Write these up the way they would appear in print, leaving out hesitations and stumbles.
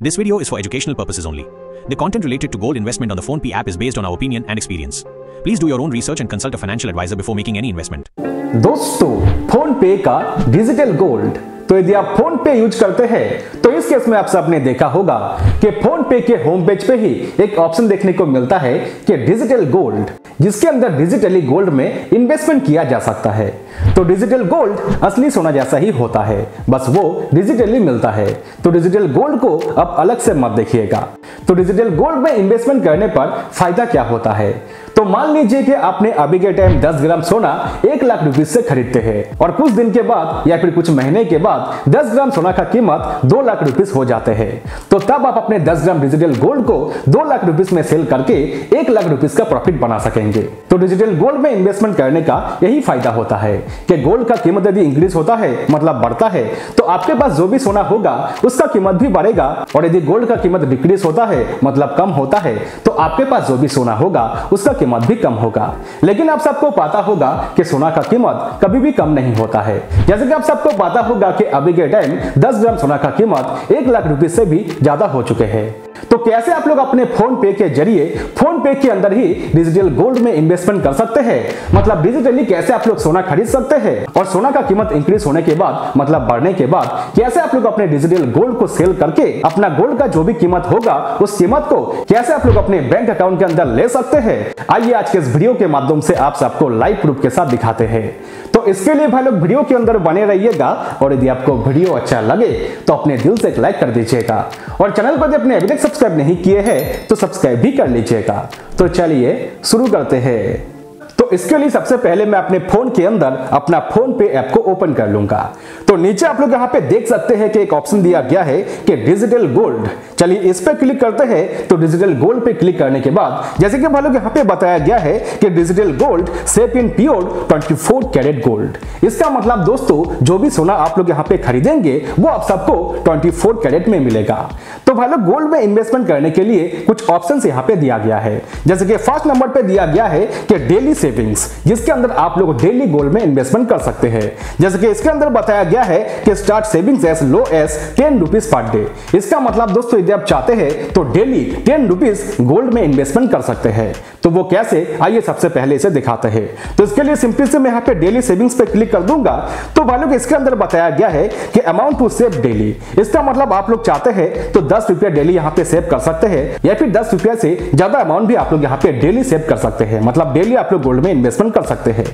This video is for educational purposes only. The content related to gold investment on the PhonePe app is based on our opinion and experience. Please do your own research and consult a financial advisor before making any investment. दोस्तों, phone पे का digital gold, तो यदि आप phone पे use करते हैं तो इस केस में आप सबने देखा होगा कि फोन पे के होम पेज पे ही एक ऑप्शन देखने को मिलता है कि डिजिटल गोल्ड, जिसके अंदर डिजिटली गोल्ड में इन्वेस्टमेंट किया जा सकता है। तो डिजिटल गोल्ड असली सोना जैसा ही होता है, बस वो डिजिटली मिलता है। तो डिजिटल गोल्ड को अब अलग से मत देखिएगा। तो डिजिटल गोल्ड में इन्वेस्टमेंट करने पर फायदा क्या होता है? तो मान लीजिए कि आपने अभी के टाइम 10 ग्राम सोना 1 लाख रुपीस से खरीदते हैं और कुछ दिन के बाद या फिर कुछ महीने के बाद 10 ग्राम सोना का कीमत 2 लाख रुपीस हो जाते हैं। तो तब आप अपने 10 ग्राम डिजिटल गोल्ड को 2 लाख रुपीस में सेल करके 1 लाख रुपीस का प्रॉफिट बना सकेंगे। तो डिजिटल गोल्ड में इन्वेस्टमेंट करने का यही फायदा होता है कि गोल्ड का कीमत यदि इंक्रीज होता है, मतलब बढ़ता है, तो आपके पास जो भी सोना होगा उसका कीमत भी बढ़ेगा, और यदि गोल्ड का कीमत डिक्रीज होता है, मतलब कम होता है, तो आपके पास जो भी सोना होगा उसका कीमत भी कम होगा। लेकिन आप सबको पता होगा कि सोना का कीमत कभी भी कम नहीं होता है। जैसे कि आप सबको पता होगा कि अभी के टाइम 10 ग्राम सोना का कीमत 1 लाख रुपीस से भी ज्यादा हो चुके हैं। तो कैसे आप लोग अपने फोन पे के जरिए फोन पे के अंदर ही डिजिटल गोल्ड में इन्वेस्टमेंट कर सकते हैं, मतलब डिजिटली कैसे आप लोग सोना खरीद सकते हैं, और सोना का कीमत इंक्रीज होने के बाद, मतलब बढ़ने के बाद, कैसे आप लोग अपने डिजिटल गोल्ड को सेल करके अपना गोल्ड का जो भी कीमत होगा उस कीमत को कैसे आप लोग अपने बैंक अकाउंट के अंदर ले सकते हैं, आइए आज के इस वीडियो के माध्यम से आप सबको लाइव प्रूफ के साथ दिखाते हैं। तो इसके लिए भाई लोग वीडियो के अंदर बने रहिएगा, और यदि आपको वीडियो अच्छा लगे तो अपने दिल से एक लाइक कर दीजिएगा, और चैनल को यदि आपने अभी तक सब्सक्राइब नहीं किए हैं तो सब्सक्राइब भी कर लीजिएगा। तो चलिए शुरू करते हैं। तो इसके लिए सबसे पहले मैं अपने फोन के अंदर अपना फोन पे ऐप को ओपन कर लूंगा। तो नीचे आप लोग यहाँ पे देख सकते हैं कि एक ऑप्शन दिया गया है कि डिजिटल गोल्ड। चलिए इस पे क्लिक करते हैं। तो डिजिटल गोल्ड पे क्लिक करने के बाद जैसे कि भाई लोग यहाँ पे बताया गया है कि digital gold safe in pure 24 carat gold. इसका मतलब दोस्तों, जो भी सोना आप लोग यहाँ पे खरीदेंगे वो आप सबको 24 कैरेट में मिलेगा। तो भाई लोग गोल्ड में इन्वेस्टमेंट करने के लिए कुछ ऑप्शन यहाँ पे दिया गया है। जैसे कि फर्स्ट नंबर पे दिया गया है कि डेली सेविंग्स, जिसके अंदर आप लोग डेली गोल्ड में इन्वेस्टमेंट कर सकते हैं। जैसे कि इसके अंदर बताया गया है कि start savings as low as 10 rupees per day. इसका मतलब दोस्तों, यदि आप चाहते हैं तो डेली 10 रुपीज गोल्ड में इन्वेस्टमेंट कर सकते हैं। तो वो कैसे, आइए सबसे पहले इसे दिखाते हैं। तो इसके लिए सिंपली से मैं यहाँ पे डेली सेविंग्स पे क्लिक कर दूंगा। तो भाई लोग इसके अंदर बताया गया है कि अमाउंट टू सेव डेली। इसका मतलब आप लोग चाहते हैं तो 10 रुपया डेली यहाँ पे सेव कर सकते हैं, या फिर 10 रुपया से ज्यादा अमाउंट भी आप लोग यहाँ पे डेली सेव कर सकते हैं, मतलब डेली आप लोग गोल्ड में इन्वेस्टमेंट कर सकते हैं।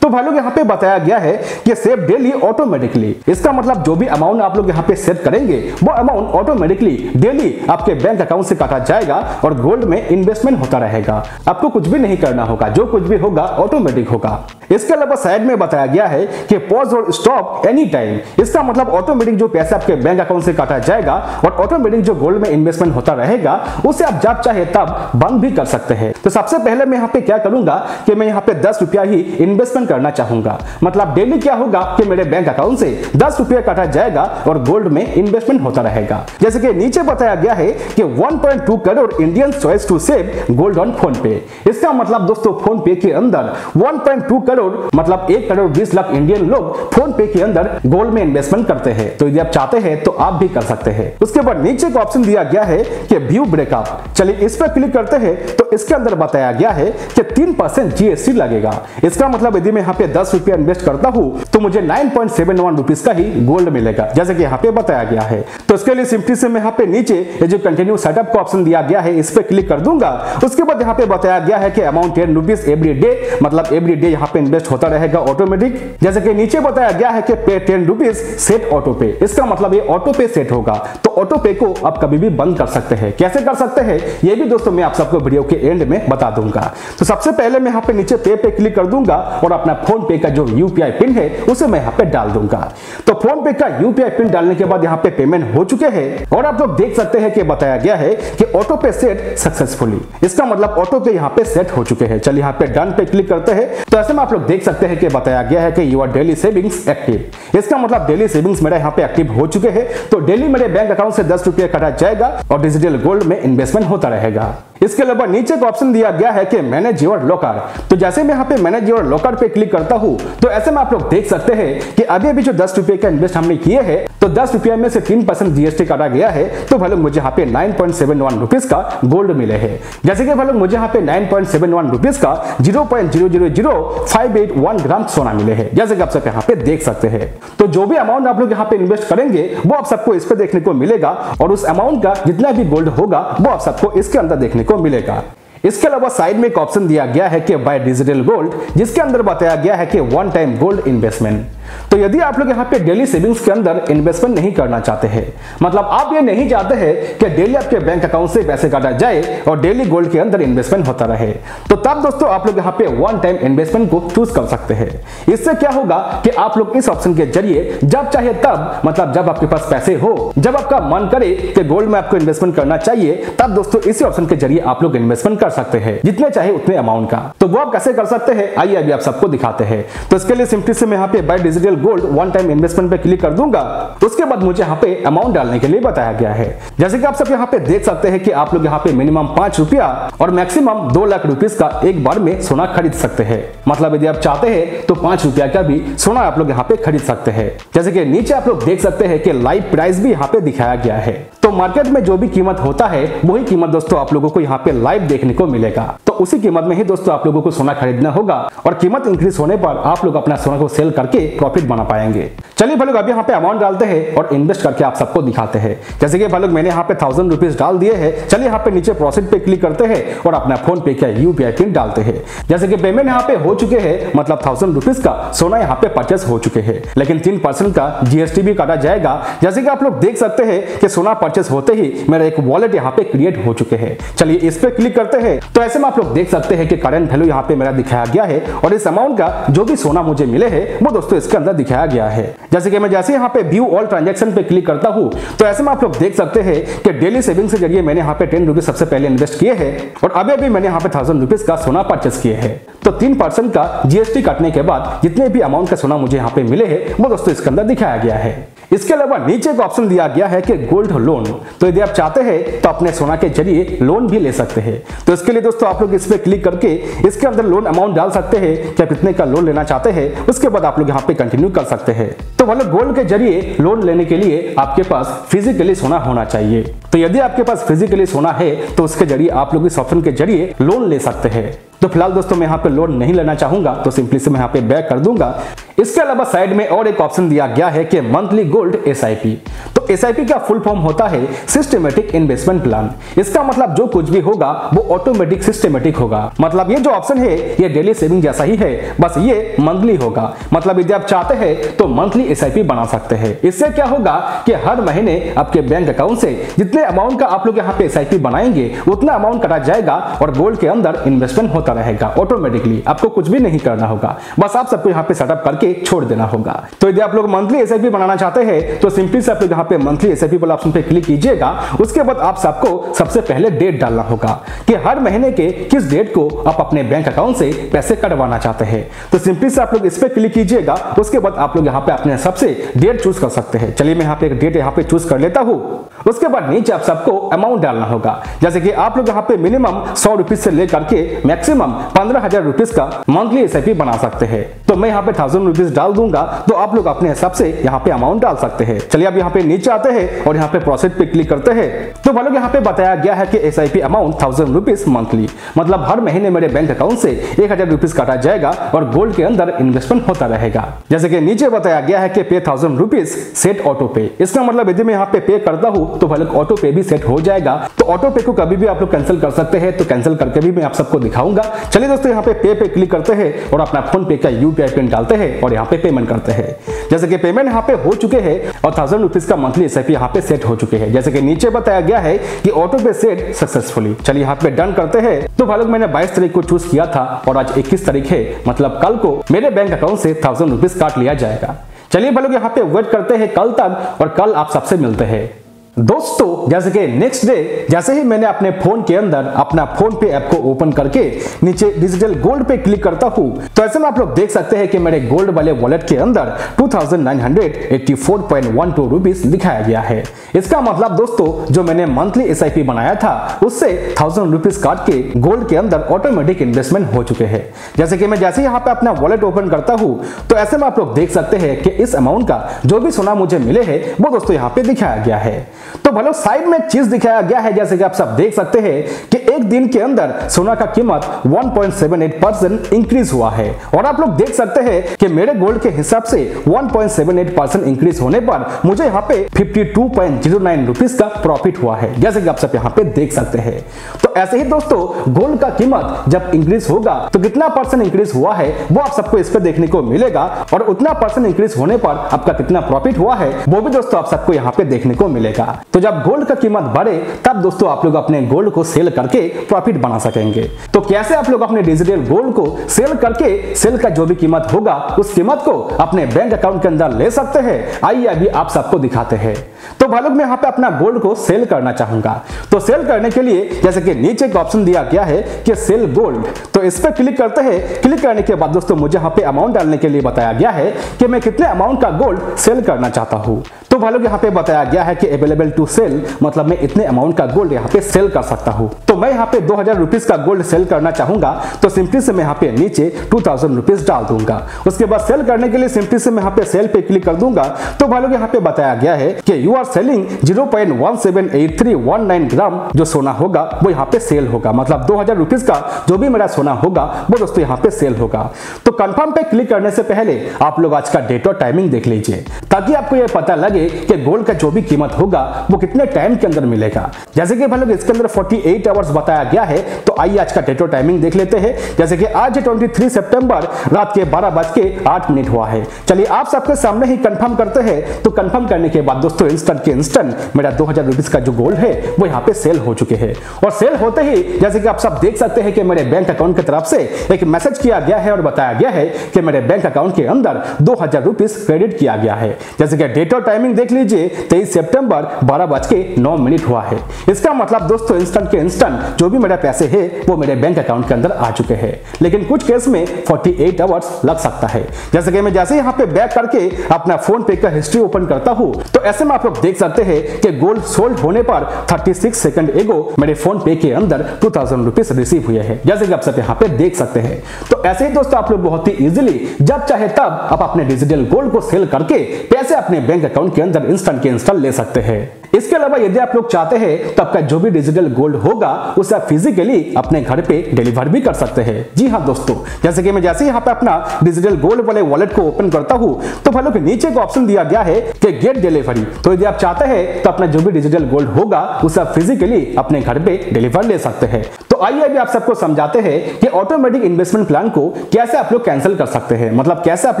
तो भाई लोग यहाँ पे बताया गया है कि सेव डेली ऑटोमेटिकली। इसका मतलब जो भी अमाउंट आप लोग यहाँ पे सेव करेंगे वो अमाउंट ऑटोमेटिकली डेली आपके बैंक अकाउंट से काटा जाएगा और गोल्ड में इन्वेस्टमेंट होता रहेगा। आपको कुछ भी नहीं करना होगा, जो कुछ भी होगा ऑटोमेटिक होगा। इसके अलावा साइड में बताया गया है कि पॉज और स्टॉप एनी टाइम। इसका मतलब ऑटोमेटिक जो पैसा आपके बैंक अकाउंट से काटा जाएगा और ऑटोमेटिक जो गोल्ड में इन्वेस्टमेंट होता रहेगा उसे आप जब चाहे तब बंद भी कर सकते हैं। तो सबसे पहले मैं यहाँ पे क्या करूंगा कि मैं यहाँ पे 10 रुपया ही इन्वेस्टमेंट करना चाहूंगा। मतलब डेली क्या होगा कि मेरे बैंक अकाउंट से 10 रुपया काटा जाएगा और गोल्ड में इन्वेस्टमेंट होता रहेगा। जैसे कि नीचे बताया गया है कि 1.2 crore Indian choice to save gold on PhonePe. इसका मतलब दोस्तों, फोन पे के अंदर 1.2 करोड़ मतलब 1 करोड़ 20 लाख इंडियन लोग फोन पे के अंदर गोल्ड में इन्वेस्टमेंट करते हैं। तो यदि आप चाहते हैं तो आप भी कर सकते हैं। उसके बाद नीचे एक ऑप्शन दिया गया है कि व्यू ब्रेकअप। चलिए इस पर क्लिक करते हैं। तो इसके अंदर बताया गया है कि 3% जीएसटी लगेगा। इसका मतलब यदि मैं यहाँ पे 10 रुपया इन्वेस्ट करता हूँ तो मुझे 9.71 रुपीज का ही गोल्ड मिलेगा, जैसे कि यहाँ पे बताया गया है। तो इसके लिए सिंपली से मैं यहाँ पे नीचे ये जो कंटिन्यू सेटअप का ऑप्शन दिया गया है इस पे क्लिक कर दूंगा। उसके बाद यहाँ पे बताया गया है कि अमाउंट 10 रुपीज एवरी डे, मतलब एवरी डे यहाँ पे इन्वेस्ट होता रहेगा ऑटोमेटिक। जैसे कि नीचे बताया गया है कि पे 10 रुपीज सेट ऑटो पे। इसका मतलब ये ऑटो पे सेट होगा। तो ऑटो पे को आप कभी भी बंद कर सकते हैं। कैसे कर सकते हैं ये भी दोस्तों मैं आप सबको वीडियो के एंड में बता दूंगा। तो सबसे पहले मैं यहाँ पे नीचे पे क्लिक कर दूंगा और अपना फोन पे का जो यूपीआई पिन है उसे मैं यहाँ पे डाल दूंगा। तो फोन पे का यूपीआई पिन डालने के बाद यहाँ पे पेमेंट हो चुके हैं और आप लोग देख सकते हैं कि बताया गया है कि ऑटो पे सेट सक्सेसफुली। इसका मतलब ऑटो पे यहाँ पे सेट हो चुके हैं। चलिए यहाँ पे डन पे क्लिक करते हैं। तो ऐसे में आप लोग देख सकते हैं कि बताया गया है कि योर डेली सेविंग्स एक्टिव। इसका मतलब डेली सेविंग्स मेरा यहाँ पे एक्टिव हो चुके हैं। तो डेली मेरे बैंक अकाउंट से 10 रुपया काटा जाएगा और डिजिटल गोल्ड में इन्वेस्टमेंट होता रहेगा। इसके अलावा नीचे एक ऑप्शन दिया गया है कि मैनेज योर लॉकर। तो जैसे मैं यहाँ पे मैनेज योर लॉकर पे क्लिक करता हूँ तो ऐसे में आप लोग देख सकते हैं कि अभी जो 10 रुपए का इन्वेस्ट हमने किए हैं तो 10 रुपये में से 3% जीएसटी काटा गया है। तो भाई लोग मुझे यहाँ पे 9.71 रुपीज का गोल्ड मिले हैं। जैसे कि भाई लोग मुझे यहाँ पे 9.71 रुपीज का 0.000581 ग्राम सोना मिले हैं, जैसे कि आप सब यहाँ पे देख सकते हैं। तो जो भी अमाउंट आप लोग यहाँ पे इन्वेस्ट करेंगे वो आप सबको इस पे देखने को मिलेगा और उस अमाउंट का जितना भी गोल्ड होगा वो आप सबको इसके अंदर देखने को मिलेगा। इसके अलावा साइड में एक ऑप्शन दिया गया है कि बाय डिजिटल गोल्ड, जिसके अंदर बताया गया है कि वन टाइम गोल्ड इन्वेस्टमेंट। तो यदि आप लोग यहाँ पे डेली सेविंग्स के अंदर इन्वेस्टमेंट नहीं करना चाहते हैं, मतलब आप ये नहीं चाहते हैं कि डेली आपके बैंक अकाउंट से पैसे काटा जाए और डेली गोल्ड के अंदर इन्वेस्टमेंट होता रहे, तो तब दोस्तों आप लोग यहाँ पे वन टाइम इन्वेस्टमेंट को चूज कर सकते हैं। इससे क्या होगा कि आप लोग इस ऑप्शन के जरिए जब चाहे तब, मतलब जब आपके पास पैसे हो, जब आपका मन करे कि गोल्ड में आपको इन्वेस्टमेंट करना चाहिए, तब दोस्तों इसी ऑप्शन के जरिए आप लोग इन्वेस्टमेंट कर सकते हैं, जितने चाहे उतने अमाउंट का। तो वो आप कैसे कर सकते हैं, आइए अभी आप सबको दिखाते हैं। तो इसके लिए सिंपली से मैं यहाँ पे buy digital gold one time investment पे क्लिक कर दूंगा। उसके बाद मुझे यहाँ पे अमाउंट डालने के लिए बताया गया है। जैसे कि आप सब यहाँ पे देख सकते हैं कि आप लोग यहाँ पे मिनिमम 5 रुपया और मैक्सिमम 2 लाख रुपीस का एक बार में सोना खरीद सकते हैं। मतलब यदि आप चाहते हैं तो 5 रुपया का भी सोना आप लोग यहाँ पे खरीद सकते हैं। जैसे कि नीचे आप लोग देख सकते हैं कि लाइव प्राइस भी यहाँ पे दिखाया गया है। तो मार्केट में जो भी कीमत होता है वही कीमत दोस्तों आप लोगों को यहाँ पे लाइव देखने को मिलेगा। तो उसी कीमत में ही दोस्तों आप लोगों को सोना खरीदना होगा और कीमत इंक्रीज होने पर आप लोग अपना सोना को सेल करके प्रॉफिट बना पाएंगे। चलिए भाई लोग अभी यहाँ पे अमाउंट डालते हैं और इन्वेस्ट करके आप सबको दिखाते हैं। जैसे कि भाई लोग मैंने यहाँ पे 1000 रुपीज डाल दिए हैं। चलिए यहाँ पे नीचे प्रोसीड पे क्लिक करते हैं और अपना फोन पे का यूपीआई पिन डालते हैं। जैसे कि पेमेंट यहाँ पे हो चुके हैं, मतलब 1000 रुपीज का सोना यहाँ पे परचेस हो चुके हैं, लेकिन 3% का जीएसटी भी काटा जाएगा। जैसे कि आप लोग देख सकते हैं कि सोना परचेस होते ही मेरा एक वॉलेट यहाँ पे क्रिएट हो चुके हैं। चलिए इस पे क्लिक करते हैं। तो ऐसे में आप लोग देख सकते हैं कि करंट वैल्यू यहाँ पे मेरा दिखाया गया है और इस अमाउंट का जो भी सोना मुझे मिले हैं वो दोस्तों इसके अंदर दिखाया गया है। जैसे कि मैं जैसे यहाँ पे व्यू ऑल ट्रांजैक्शन पे क्लिक करता हूँ तो ऐसे में आप लोग देख सकते हैं कि डेली सेविंग्स के जरिए मैंने यहाँ पे 10 रुपीज सबसे पहले इन्वेस्ट किए हैं और अभी मैंने यहाँ पे 1000 रुपीज का सोना परचेस किए हैं। तो 3% का जीएसटी काटने के बाद जितने भी अमाउंट का सोना मुझे यहाँ पे मिले हैं वो दोस्तों इसके अंदर दिखाया गया है। इसके अलावा नीचे एक ऑप्शन दिया गया है कि गोल्ड लोन। तो यदि आप चाहते हैं तो अपने सोना के जरिए लोन भी ले सकते हैं। तो इसके लिए दोस्तों आप लोग इस पे क्लिक करके इसके अंदर लोन अमाउंट डाल सकते हैं कि आप कितने का लोन लेना चाहते हैं। उसके बाद आप लोग यहाँ पे कंटिन्यू कर सकते हैं। तो मतलब गोल्ड के जरिए लोन लेने के लिए आपके पास फिजिकली सोना होना चाहिए। तो यदि आपके पास फिजिकली सोना है तो उसके जरिए आप लोग इस ऑप्शन के जरिए लोन ले सकते हैं। तो फिलहाल दोस्तों मैं यहाँ पे लोन नहीं लेना चाहूंगा तो सिंपली से मैं यहाँ पे बैक कर दूंगा। इसके अलावा साइड में और एक ऑप्शन दिया गया है कि मंथली गोल्ड एसआईपी। तो एसआईपी का फुल फॉर्म होता है सिस्टमेटिक इन्वेस्टमेंट प्लान। इसका मतलब जो कुछ भी होगा वो ऑटोमेटिक सिस्टमेटिक होगा। मतलब ये जो ऑप्शन है ये डेली सेविंग जैसा ही है, बस ये मंथली होगा। मतलब यदि आप चाहते हैं तो मंथली एसआईपी बना सकते हैं। इससे क्या होगा कि हर महीने आपके बैंक अकाउंट से जितने अमाउंट का आप लोग यहाँ पे एसआईपी बनाएंगे उतना अमाउंट काटा जाएगा और गोल्ड के अंदर इन्वेस्टमेंट होता रहेगा ऑटोमेटिकली। आपको कुछ भी नहीं करना होगा, बस आप सबको यहाँ पे सेटअप करके छोड़ देना होगा। तो यदि आप लोग मंथली एसआईपी बनाना चाहते हैं तो सिंपली से आप लोग यहाँ पे मंथली एसआईपी वाला ऑप्शन पे क्लिक कीजिएगा। उसके बाद आप सबको सबसे पहले डेट डालना होगा कि हर महीने के किस डेट को आप अपने बैंक अकाउंट से पैसे कटवाना चाहते हैं। तो सिंपली से आप लोग इस पे क्लिक कीजिएगा। उसके बाद आप लोग यहाँ पे अपने सबसे डेट चूज कर सकते हैं। चलिए मैं यहाँ पे एक डेट यहाँ पे चूज कर लेता हूँ। उसके बाद नीचे आप सबको अमाउंट डालना होगा। जैसे कि आप लोग यहाँ पे मिनिमम 100 रुपीज से लेकर के मैक्सिमम 15,000 रुपीज का मंथली एसआईपी बना सकते हैं। तो मैं यहाँ पे 1000 रुपीज डाल दूंगा। तो आप लोग अपने हिसाब से यहाँ पे अमाउंट डाल सकते हैं। चलिए अब यहाँ पे नीचे आते हैं और यहाँ पे प्रोसीड पे क्लिक करते हैं। तो भाई लोग यहाँ पे बताया गया है कि एसआईपी अमाउंट 1000 रुपीज मंथली, मतलब हर महीने मेरे बैंक अकाउंट से 1000 रुपीज काटा जाएगा और गोल्ड के अंदर इन्वेस्टमेंट होता रहेगा। जैसे कि नीचे बताया गया है कि पे 1000 रुपीज सेट ऑटो पे। इसका मतलब यदि मैं यहाँ पे करता हूँ तो भाई लोग ऑटो पे भी सेट हो जाएगा। तो ऑटो पे को कभी भी आप लोग कैंसिल कर सकते हैं। तो कैंसिल करके भी मैं आप सबको दिखाऊंगा। चलिए दोस्तों यहाँ पे क्लिक करते हैं और अपना फोन पे का यूपीआई पिन डालते हैं और यहाँ पे पेमेंट करते हैं। जैसे कि पेमेंट यहाँ पे हो चुके हैं और 1000 रुपीज का मंथली एसआईपी यहाँ पे सेट हो चुके हैं। जैसे कि नीचे बताया गया है कि ऑटो पे सेट सक्सेसफुली। चलिए यहाँ पे डन करते हैं। तो भाई लोग मैंने 22 तारीख को चूज किया था और आज 21 तारीख है, मतलब कल को मेरे बैंक अकाउंट से 1000 रुपीज काट लिया जाएगा। चलिए भाई लोग यहाँ पे वेट करते हैं कल तक और कल आप सबसे मिलते हैं। दोस्तों जैसे कि नेक्स्ट डे जैसे ही मैंने अपने फोन के अंदर अपना फोन पे ऐप को ओपन करके नीचे डिजिटल गोल्ड पे क्लिक करता हूं, तो ऐसे में आप लोग देख सकते हैं कि मेरे गोल्ड वाले वॉलेट के अंदर 2984.12 रुपीस दिखाया गया है। इसका मतलब दोस्तों जो मैंने मंथली एसआईपी बनाया था उससे 1000 रुपीस काट के गोल्ड के अंदर ऑटोमेटिक इन्वेस्टमेंट हो चुके हैं। जैसे कि मैं जैसे यहाँ पे अपना वॉलेट ओपन करता हूँ तो ऐसे में आप लोग देख सकते हैं कि इस अमाउंट का जो भी सोना मुझे मिले है वो दोस्तों यहाँ पे दिखाया गया है। तो भले साइड में एक चीज दिखाया गया है, जैसे कि आप सब देख सकते हैं कि एक दिन के अंदर सोना का कीमत 1.78% इंक्रीज हुआ है और आप लोग देख सकते हैं कि मेरे गोल्ड के हिसाब से 1.78% इंक्रीज होने पर मुझे यहाँ पे 52.09 रुपीस का प्रॉफिट हुआ है, जैसे कि आप सब यहाँ पे देख सकते हैं। तो ऐसे ही दोस्तों गोल्ड का कीमत जब इंक्रीज होगा तो कितना परसेंट इंक्रीज हुआ है वो आप सबको इस पे देखने को मिलेगा और उतना परसेंट इंक्रीज होने पर आपका कितना प्रॉफिट हुआ है वो भी दोस्तों आप सबको यहाँ पे देखने को मिलेगा। तो जब गोल्ड का कीमत बढ़े तब दोस्तों आप लोग अपने गोल्ड को सेल करके प्रॉफिट बना सकेंगे। तो कैसे आप लोग अपने डिजिटल गोल्ड को सेल करके सेल का जो भी कीमत होगा उस कीमत को अपने बैंक अकाउंट के अंदर ले सकते हैं, आइए अभी आप सबको दिखाते हैं। तो भाई लोग मैं यहाँ पे अपना गोल्ड को सेल करना चाहूंगा, तो सेल करने के लिए जैसे कि नीचे एक ऑप्शन दिया गया है कि सेल गोल्ड, तो इस पर क्लिक करते हैं। क्लिक करने के बाद दोस्तों मुझे यहाँ पे अमाउंट डालने के लिए बताया गया है कि मैं कितने अमाउंट का गोल्ड सेल करना चाहता हूँ। तो भाई लोग यहाँ पे बताया गया है कि अवेलेबल टू सेल, मतलब मैं इतने अमाउंट का गोल्ड यहाँ पे सेल कर सकता हूँ। तो मैं यहाँ पे 2000 रुपीस का गोल्ड सेल करना चाहूंगा, तो सिंपली से मैं यहाँ पे नीचे 2000 रुपीस डाल दूंगा। उसके बाद सेल करने के लिए सिंपली से मैं यहाँ पे सेल पे क्लिक कर दूंगा। तो भाई लोग यहाँ पे बताया गया है कि यू आर सेलिंग 0.178319 ग्राम जो सोना होगा वो यहाँ पे सेल होगा, मतलब 2000 रुपीस का जो भी मेरा सोना होगा वो दोस्तों यहाँ पे सेल होगा। तो कंफर्म पे क्लिक करने से पहले आप लोग आज का डेट और टाइमिंग देख लीजिए ताकि आपको ये पता लगे कि गोल्ड का जो भी कीमत होगा वो कितने टाइम के अंदर मिलेगा। जैसे कि भाई लोग इसके अंदर 48 आवर्स बताया गया है, तो आइए आज का डेट और टाइमिंग देख लेते हैं। जैसे कि आज 23 सितंबर रात के 12:08 हुआ है। चलिए आप सबके सामने ही कंफर्म करते हैं। तो कंफर्म करने के बाद दोस्तों इंस्टेंट के इंस्टेंट मेरा 2000 रुपीस का जो गोल्ड है वो यहाँ पे सेल हो चुके हैं और सेल होते ही जैसे कि आप सब देख सकते हैं कि मेरे बैंक अकाउंट की तरफ से एक मैसेज किया गया है और बताया गया है कि मेरे बैंक अकाउंट के अंदर 2000 रुपीस क्रेडिट किया गया है। जैसे कि डेट और टाइमिंग देख लीजिए 23 सितंबर 12:09 हुआ है। इसका मतलब दोस्तों इंस्टेंट के इंस्टेंट जो भी मेरे पैसे है वो मेरे बैंक अकाउंट के अंदर आ चुके हैं, लेकिन कुछ केस में 48 आवर्स लग सकता है। जैसे कि मैं जैसे यहाँ पे बैक करके अपना फोन पे का हिस्ट्री ओपन करता हूँ तो ऐसे में आप लोग देख सकते हैं कि गोल्ड सोल्ड होने पर 36 सेकंड एगो मेरे फोन पे के अंदर 2000 रुपीस रिसीव हुए हैं, जैसे कि आप सब यहाँ पे देख सकते हैं। तो ऐसे ही दोस्तों आप लोग बहुत ही इजीली जब चाहे तब आप अपने डिजिटल गोल्ड को सेल करके पैसे अपने बैंक अकाउंट के अंदर इंस्टेंट के इंस्टेंट ले सकते हैं। इसके अलावा यदि आप लोग चाहते हैं तो आपका जो भी डिजिटल गोल्ड होगा उसे आप फिजिकली अपने घर पे डिलीवर भी कर सकते हैं। जी हाँ दोस्तों, जैसे कि मैं जैसे यहाँ पे अपना डिजिटल गोल्ड वाले वॉलेट को ओपन करता हूँ तो भाई लोग नीचे एक ऑप्शन दिया गया है कि गेट डिलीवरी। तो यदि आप चाहते हैं तो अपना जो भी डिजिटल गोल्ड होगा उसे आप फिजिकली अपने घर पे डिलीवर ले सकते हैं। तो आइए अभी आप सबको समझाते हैं कि ऑटोमेटिक इन्वेस्टमेंट प्लान को कैसे आप लोग कैंसिल कर सकते हैं, मतलब कैसे आप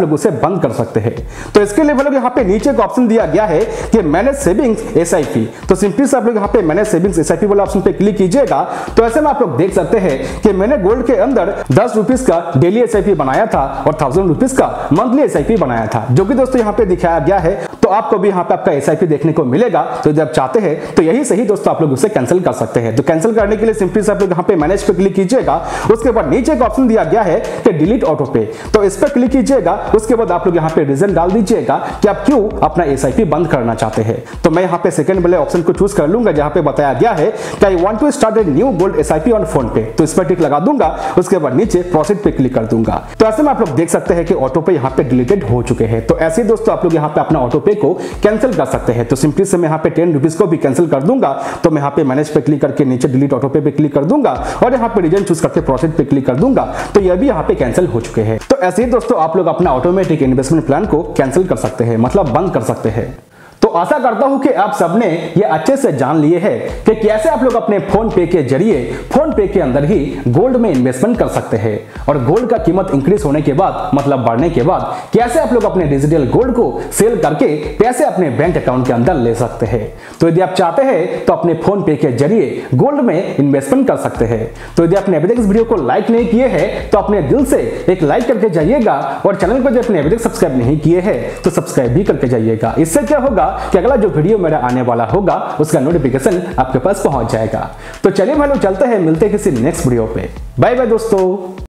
लोग उसे बंद कर सकते हैं। तो इसके लिए भाई लोग यहाँ पे नीचे एक ऑप्शन दिया गया है कि मैनेज सेविंग्स एसआईपी। तो सिंपली से आप लोग यहाँ पे मैनेज सेविंग्स एसआईपी वाला ऑप्शन पे क्लिक कीजिएगा। तो ऐसे में आप लोग देख सकते हैं कि मैंने गोल्ड के अंदर 10 रुपीस का डेली एसआईपी बनाया था और 1000 रुपीस का मंथली एसआईपी बनाया था, जो कि दोस्तों यहाँ पे दिखाया गया है। तो आपको भी यहाँ पे आपका एसआईपी देखने को मिलेगा। तो यदि आप चाहते हैं तो यही सही दोस्तों आप लोग उसे कैंसिल कर सकते हैं। तो कैंसिल करने के लिए सिंपली से आप लोग यहाँ पे मैनेज पे क्लिक कीजिएगा। उसके बाद नीचे एक ऑप्शन दिया गया है कि डिलीट ऑटो पे, तो इस पर क्लिक कीजिएगा। उसके बाद आप लोग यहाँ पे रीजन डाल दीजिएगा कि आप क्यों अपना एसआईपी बंद करना चाहते हैं। तो मैं यहाँ पे सेकंड वाले ऑप्शन को चूज कर लूंगा जहाँ पे बताया गया है कि I want to start a new gold SIP on PhonePe. तो इस पर टिक लगा दूंगा। उसके बाद नीचे प्रोसीड पे क्लिक कर दूंगा। तो ऐसे में आप लोग देख सकते हैं कि ऑटो पे यहाँ पे डिलीटेड हो चुके हैं। तो ऐसे दोस्तों आप लोग यहाँ पे अपना ऑटो पे को कैंसिल कर सकते हैं। तो सिंपली से मैं यहाँ पे 10 रुपीस को भी कैंसिल कर दूंगा। तो मैं यहाँ पे मैनेज पे क्लिक करके नीचे डिलीट ऑटो पे क्लिक कर दूंगा और यहाँ पे रीजन चूज करके प्रोसीड पे क्लिक कर दूंगा। तो ये भी यहाँ पे कैंसिल हो चुके हैं। तो ऐसे ही दोस्तों आप लोग अपना ऑटोमेटिक इन्वेस्टमेंट प्लान को कैंसिल कर सकते हैं, मतलब बंद कर सकते हैं। तो आशा करता हूं कि आप सबने ये अच्छे से जान लिए हैं कि कैसे आप लोग अपने फोन पे के जरिए फोन पे के अंदर ही गोल्ड में इन्वेस्टमेंट कर सकते हैं और गोल्ड का कीमत इंक्रीज होने के बाद, मतलब बढ़ने के बाद, कैसे आप लोग अपने डिजिटल गोल्ड को सेल करके पैसे अपने बैंक अकाउंट के अंदर ले सकते हैं। तो यदि आप चाहते हैं तो अपने फोन पे के जरिए गोल्ड में इन्वेस्टमेंट कर सकते हैं। तो यदि आपने अभी तक इस वीडियो को लाइक नहीं किए हैं तो अपने दिल से एक लाइक करके जाइएगा और चैनल को यदि आपने अभी तक सब्सक्राइब नहीं किए हैं तो सब्सक्राइब भी करके जाइएगा। इससे क्या होगा कि अगला जो वीडियो मेरा आने वाला होगा उसका नोटिफिकेशन आपके पास पहुंच जाएगा। तो चलिए भाई लोग चलते हैं, मिलते हैं किसी नेक्स्ट वीडियो पे। बाय बाय दोस्तों।